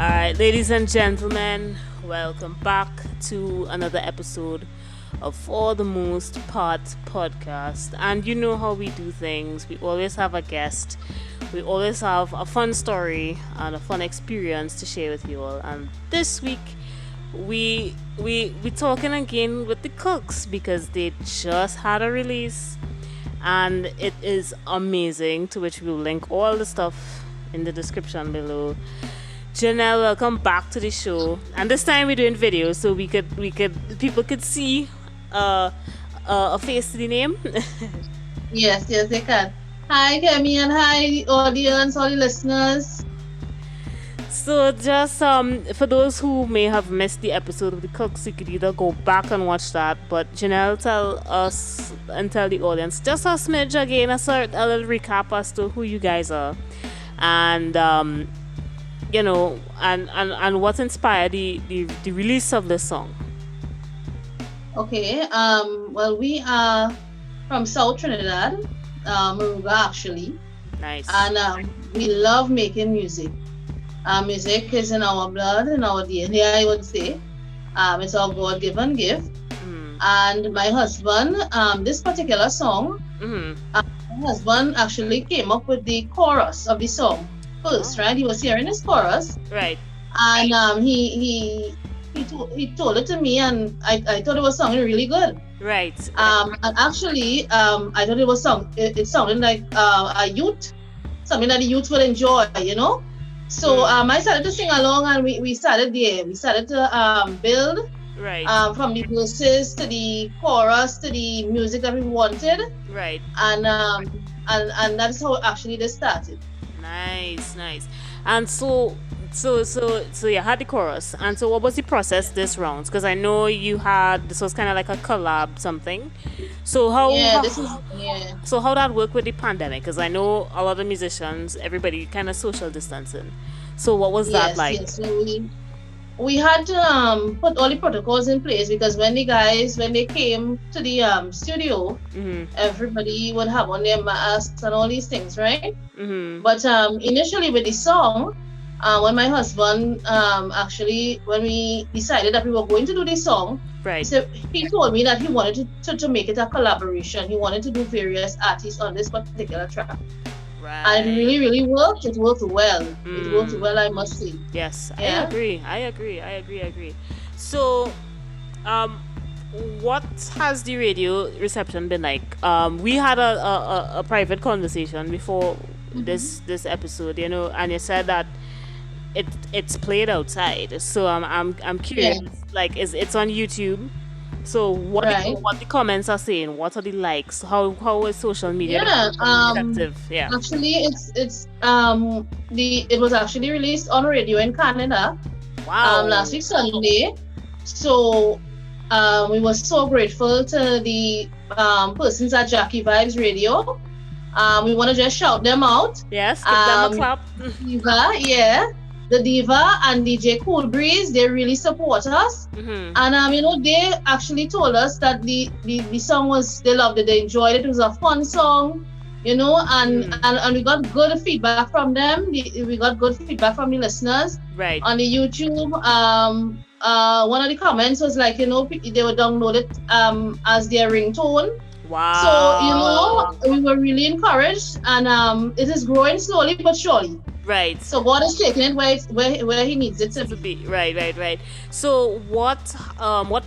All right, ladies and gentlemen, welcome back to another episode of For the Most Part podcast. And you know how we do things. We always have a guest. We always have a fun story and a fun experience to share with you all. And this week, we talking again with the Cooks because they just had a release, and it is amazing. To which we'll link all the stuff in the description below. Jenelle, welcome back to the show. And this time we're doing video, so people could see a face to the name. Yes, they can. Hi, Kemi, and hi, audience, all the listeners. So just for those who may have missed the episode of the Cooks, you could either go back and watch that. But Jenelle, tell us and tell the audience just a smidge again, a little recap as to who you guys are, and and what inspired the release of this song. Okay. Well, we are from South Trinidad, Moruga actually. Nice. And we love making music. Music is in our blood, in our DNA, I would say. It's our God-given gift. And my husband, this particular song, my husband actually came up with the chorus of the song first, right? He was hearing his chorus, right? And he told it to me, and I thought it was sounding really good, right? And actually, I thought it sounded like something that the youth will enjoy, you know. So I started to sing along, and we started there. We started to build, right? From the verses to the chorus to the music that we wanted, right? And that's how actually this started. Nice. And so you had the chorus. And so what was the process this round? Because I know this was kind of like a collab something. So so how that work with the pandemic? Because I know a lot of musicians, everybody kind of social distancing. So what was that like? Yes. So we had to put all the protocols in place, because when they came to the studio, everybody would have on their masks and all these things, right? But initially with the song, when my husband when we decided that we were going to do this song, right? So he told me that he wanted to make it a collaboration. He wanted to do various artists on this particular track. Right. And it really, really worked. It worked well. It worked well, I must say. Yes, yeah? I agree. So, what has the radio reception been like? We had a private conversation before this episode, and you said that it's played outside. So I'm curious, like, it's on YouTube. So what the comments are saying? What are the likes? How is social media receptive? Yeah. Actually, it was actually released on radio in Canada. Wow. Last week Sunday. So we were so grateful to the persons at Jackie Vibes Radio. We want to just shout them out. Yes, give them a clap. Diva, the Diva and DJ Cool Breeze, they really support us. And they actually told us that the song they loved it, they enjoyed it. It was a fun song, and we got good feedback from them. We got good feedback from the listeners. Right. On the YouTube, one of the comments was like, they would download it as their ringtone. Wow. So we were really encouraged, and it is growing slowly but surely. Right. So God is taking it where He needs it to be. Right. So what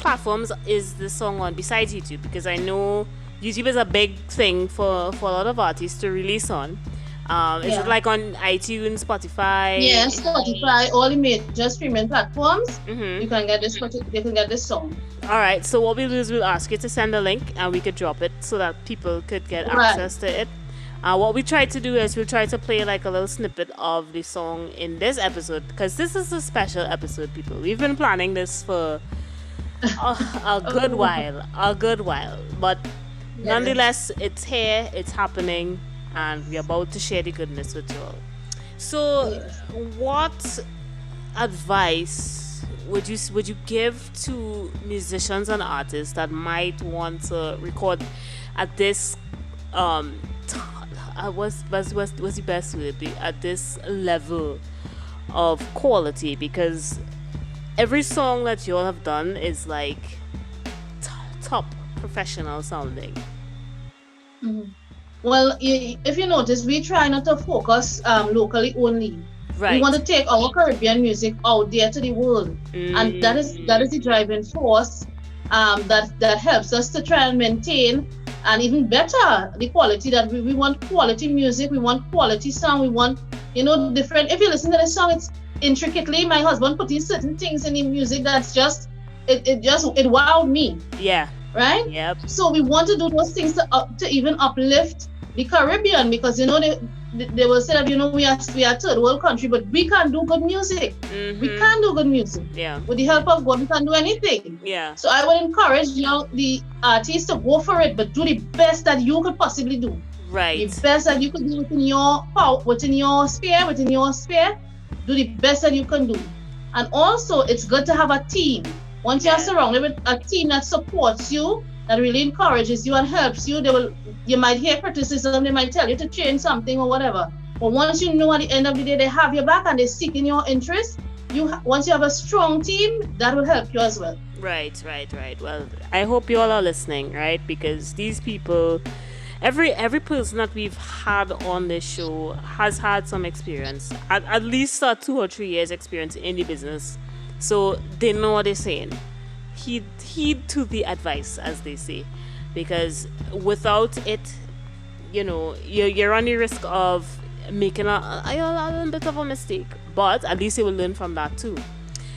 platforms is the song on besides YouTube? Because I know YouTube is a big thing for a lot of artists to release on. Is it like on iTunes, Spotify? Yeah, Spotify, all the major streaming platforms. You can get this song. All right. So what we'll do is we'll ask you to send a link, and we could drop it so that people could get access to it. What we try to do is we'll try to play like a little snippet of the song in this episode, because this is a special episode, people. We've been planning this for a good while, but nonetheless, it's here, it's happening, and we're about to share the goodness with you all. So, what advice would you give to musicians and artists that might want to record at this what's the best word, at this level of quality, because every song that you all have done is like top professional sounding. Well, if you notice, we try not to focus locally only. Right. We want to take our Caribbean music out there to the world, and that is the driving force that helps us to try and maintain and even better the quality that we want. Quality music, we want quality sound, we want different. If you listen to the song, it's intricately. My husband put in certain things in the music that's just it wowed me. Yeah. Right. Yep. So we want to do those things to even uplift the Caribbean, because they will say that we are a third world country, but we can do good music. We can do good music. Yeah. With the help of God, we can do anything. Yeah. So I would encourage the artists to go for it, but do the best that you could possibly do. Right. The best that you could do within your power, within your sphere. Do the best that you can do. And also, it's good to have a team. Once you are surrounded with a team that supports you, that really encourages you and helps you, you might hear criticism, they might tell you to change something or whatever. But once you know at the end of the day they have your back and they seek in your interest, once you have a strong team, that will help you as well. Right. Well, I hope you all are listening, right? Because these people, every person that we've had on this show has had some experience, at least 2 or 3 years experience in the business. So they know what they're saying. Heed to the advice, as they say, because without it, you're on the risk of making a little bit of a mistake. But at least you will learn from that too.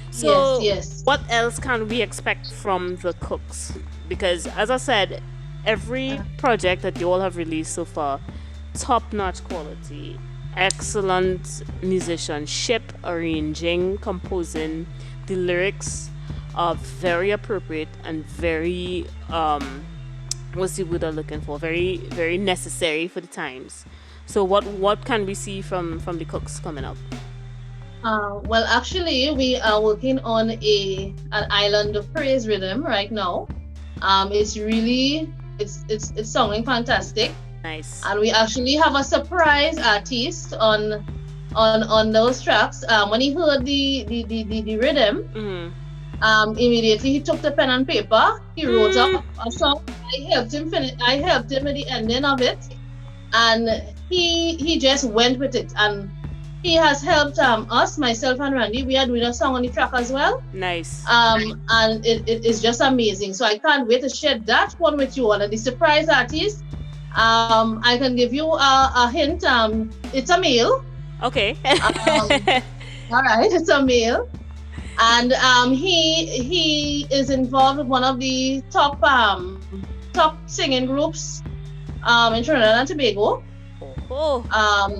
So yes. What else can we expect from the Cooks? Because as I said, every project that you all have released so far, top-notch quality, excellent musicianship, arranging, composing. The lyrics are very appropriate and very what's the word I'm looking for? Very, very necessary for the times. So what can we see from the Cooks coming up? Well, actually, we are working on an island of praise rhythm right now. It's really it's sounding fantastic. Nice. And we actually have a surprise artist on those tracks. When he heard the rhythm, immediately he took the pen and paper. He wrote up a song. I helped him finish. I helped him with the ending of it, and he just went with it. And he has helped us, myself and Randy. We are doing a song on the track as well. Nice. And it is just amazing. So I can't wait to share that one with you all. And the surprise artist, I can give you a hint. It's a male. Okay. All right, it's a male, and he is involved with one of the top singing groups in Trinidad and Tobago. Oh.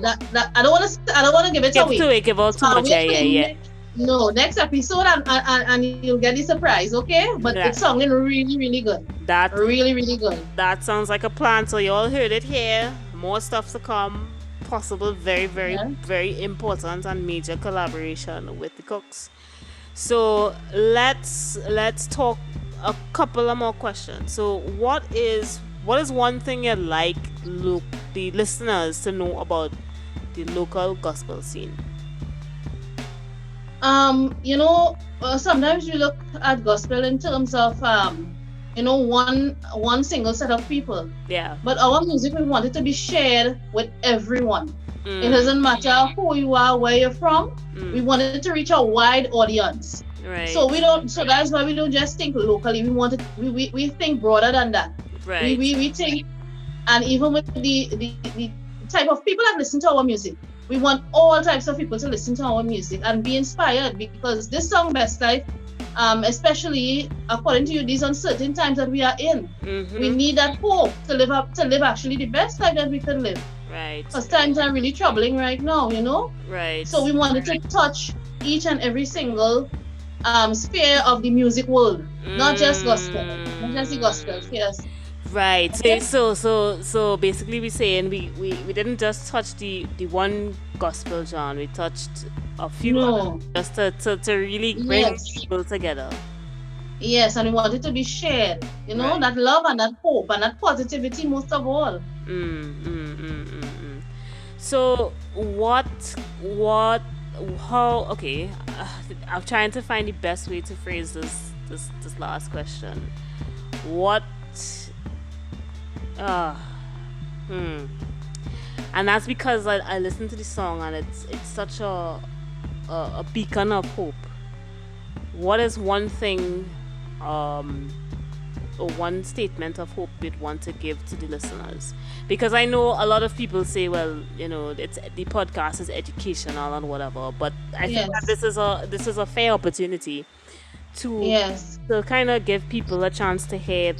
That I don't want to give it away. Give out too much. Yeah. No, next episode and you'll get the surprise, okay? But it's sounding really, really good. Really, really good. That sounds like a plan. So you all heard it here. More stuff to come. Possible, very, very, very important and major collaboration with the Cooks. So let's talk a couple of more questions. So what is one thing you'd like the listeners to know about the local gospel scene? Sometimes we look at gospel in terms of one single set of people. Yeah. But our music, we want it to be shared with everyone. It doesn't matter who you are, where you're from. We want it to reach a wide audience. Right. So that's why we don't just think locally. We want it. We think broader than that. Right. We think, and even with the type of people that listen to our music, we want all types of people to listen to our music and be inspired, because this song Best Life, especially according to you, these uncertain times that we are in, we need that hope to live actually the best life that we can live. Right. Because times are really troubling right now, Right. So we wanted to touch each and every single sphere of the music world, not just gospel, not just the gospel. Yes. Right. So basically we're saying we didn't just touch the one gospel genre, we touched a few others, just to really bring people together. Yes, and we want it to be shared, that love and that hope and that positivity most of all. So what how? Okay, I'm trying to find the best way to phrase this last question. What? Uh, hmm. And that's because I listened to the song and it's such a beacon of hope. What is one thing, or one statement of hope we'd want to give to the listeners? Because I know a lot of people say, well, it's the podcast is educational and whatever, but I think that Yes. this is a fair opportunity to Yes. to kind of give people a chance to hear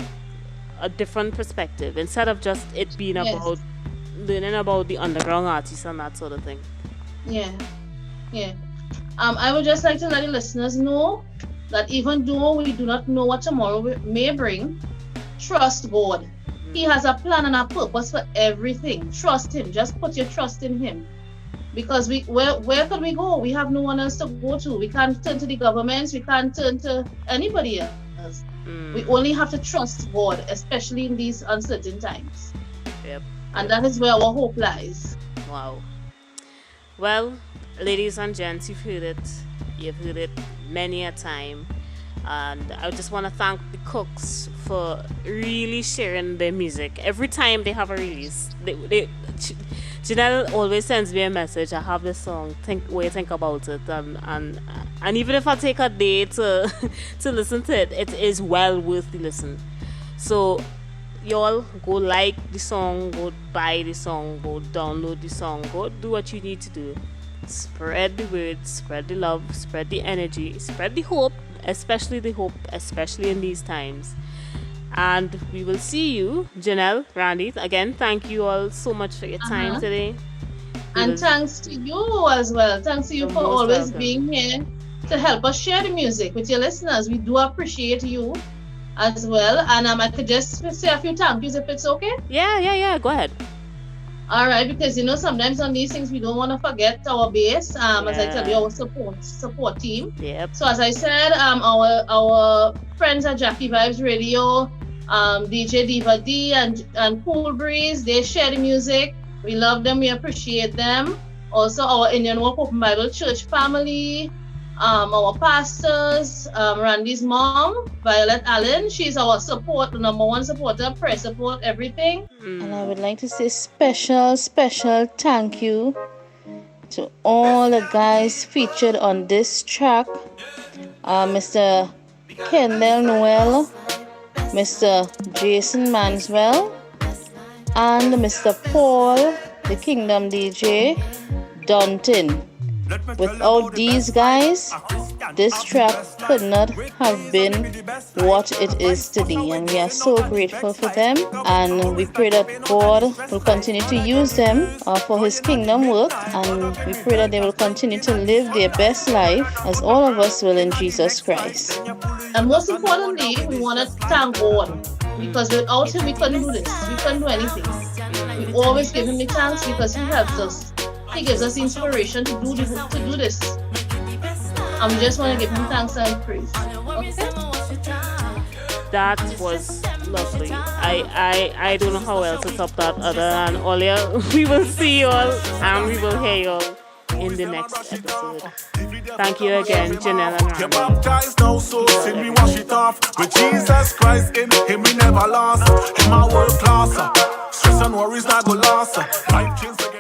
a different perspective instead of just it being about Yes. learning about the underground artists and that sort of thing. Yeah. Yeah. I would just like to let the listeners know that even though we do not know what tomorrow may bring, trust God. He has a plan and a purpose for everything. Trust Him. Just put your trust in Him. Because where can we go? We have no one else to go to. We can't turn to the governments. We can't turn to anybody else. We only have to trust God, especially in these uncertain times. Yep. And that is where our hope lies. Wow. Well, ladies and gents, you've heard it. You've heard it many a time. And I just want to thank the Cooks for really sharing their music. Every time they have a release, Jenelle always sends me a message. I have this song. What you think about it? And even if I take a day to to listen to it, it is well worth the listen. So y'all go like the song, go buy the song, go download the song, go do what you need to do. Spread the word, spread the love, spread the energy, spread the hope, especially in these times. And we will see you, Jenelle, Randy. Again, thank you all so much for your time today. And thanks to you as well. Thanks to you for always being here to help us share the music with your listeners. We do appreciate you as well. And I could just say a few thank yous if it's okay. Yeah. Go ahead. All right, because sometimes on these things we don't want to forget our base. As I tell you, our support team. Yep. So as I said, our friends at Jackie Vibes Radio, DJ Diva D and Cool Breeze, they share the music. We love them. We appreciate them. Also, our Indian Walk Open Bible Church family, our pastors, Randy's mom, Violet Allen. She's our number one supporter, prayer support, everything. And I would like to say special thank you to all the guys featured on this track. Mr. Kendall Noel, Mr. Jason Manswell, and Mr. Paul, the Kingdom DJ, Dunton. Without these guys, this track could not have been what it is today, and we are so grateful for them, and we pray that God will continue to use them for His kingdom work, and we pray that they will continue to live their best life as all of us will in Jesus Christ. And most importantly, we want to thank God, because without Him we couldn't do this. We couldn't do anything. We always give Him the thanks because He helps us. He gives us inspiration to do this. And we just want to give Him thanks and praise. Okay? That was lovely. I don't know how else to top that other than Olia. We will see you all and we will hear you all in the next episode. Thank you again, Jenelle and Randy. You're baptized now, so sin we wash it off. With Jesus Christ in Him we never lost. Him a world class. Stress and worries not go last. Life change again.